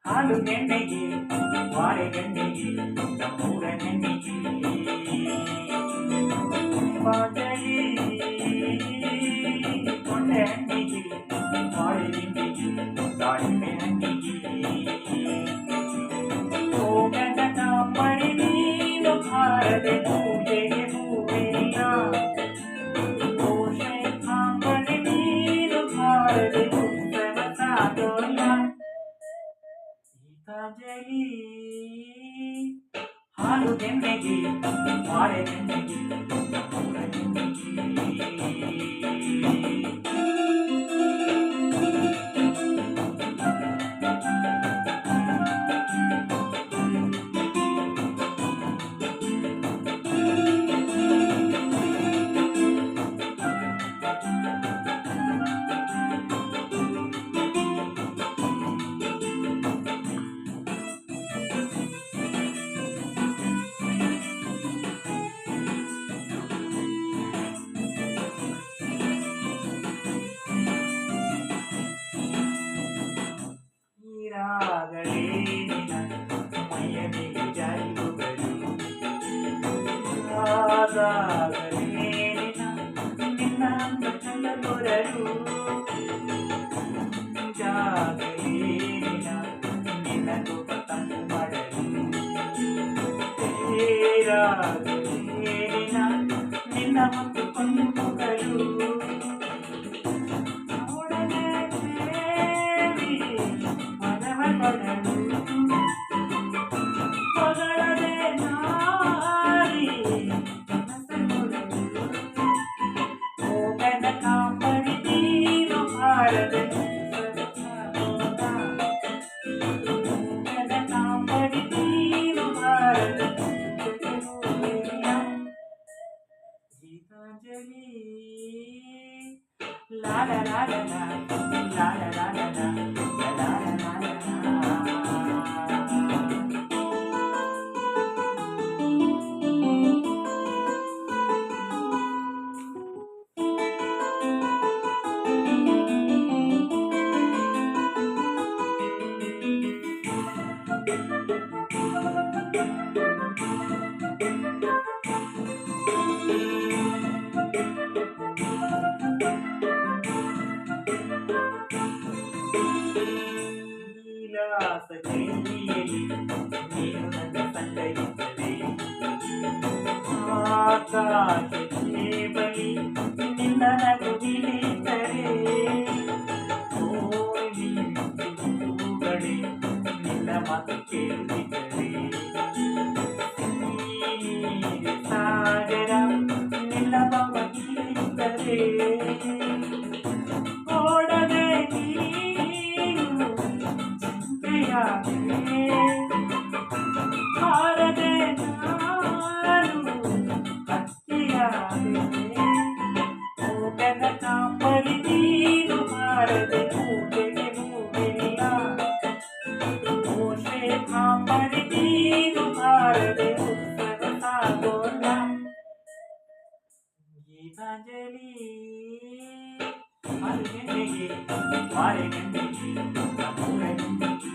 ಹಾಲು ಗೆಣ್ಣೆಗೆ ಬಾಳೆ ಗೆಣ್ಣೆಗೆ ನಮ್ಮೂರ ಹೆಣ್ಣಿಗೆ ಬಾಜರಿ ಕೊಂಡೆ ಹಣ್ಣಿಗೆ ಬಾಳೆ ದಿಂಡಿಗೆ ದಾಳಿಂಬೆ ಹಣ್ಣಿಗೆ ಹೋಗದ ಪಡಿ ನೀನು ಬಾರದೆ ಪೂಜೆಗೆ ಹೂವಿನ ಪೋಷೆ ಕಾಂಬಡಿ ನೀನು ಬಾರದೆ ಉತ್ಸವ ಸಾಗೋಣ ಗೀತಾಂಜಲಿ ಹಾಲು ಗೆಣ್ಣೆಗೆ ಬಾಳೆ ಗೆಣ್ಣೆಗೆ ನಮ್ಮೂರ ಹೆಣ್ಣಿಗೆ ರಾಗಲೇ ನಿನ್ನ ಮೈಯ ಮೇಲೆ ಜಾರಿರುವರು ರಾಗಲೇ ನಿನ್ನ ಚಂದಗೊರರು ಜಾಗಲೇ ನಿನ್ನ ಕೋಪ ತಂಪು ಮಾಡಲು ರಾಗಲೇ ನಿನ್ನ ಹೊತ್ತುಕೊಂಡು ಹೋಗಲು ಹೊಗಳದೆ ನಾರಿ ಹೋಗದ ಕಾಂಬಡಿ ನೀನು ಬಾರದೆ ಹೋಗದ ಕಾಂಬಡಿ ನೀನು ಬಾರದೆ ಗೀತಾಂಜಲಿ ಲಾಲ ಲಾಲ ಲಾಲ ಲಾಲ ನೀನು ನನ್ನ ಸಂಗಯಿಸದೆ ಆಕಾಶಕ್ಕೆ ಬಲಿ ನಿನ್ನ ನಗು ನಿಲ್ಲಿಸರೆ ಹೂಗಳೇ ನಿನ್ನ ಮಾತು ಕೇಳಿದರೆ ಸಾಗರ ನಿನ್ನ ಭಾವ ಕೇಳಿದರೆ ಓಡದೆ ನೀನು ಹಾರದೆ ನಾನು ಹತ್ತಿಯಾದೆ ಹೋಗದ ಕಾಂಬಡಿ ನೀನು ಬಾರದೆ ಪೂಜೆಗೆ ಹೂವಿಲ್ಲ ಪೋಷೆ ಕಾಂಬಡಿ ನೀನು ಬಾರದೆ ಉತ್ಸವ ಸಾಗೋಣ ಗೀತಾಂಜಲಿ ಹಾಲು ಗೆಣ್ಣೆಗೆ ಬಾಳೆ ಗೆಣ್ಣೆಗೆ ನಮ್ಮೂರ ಹೆಣ್ಣಿಗೆ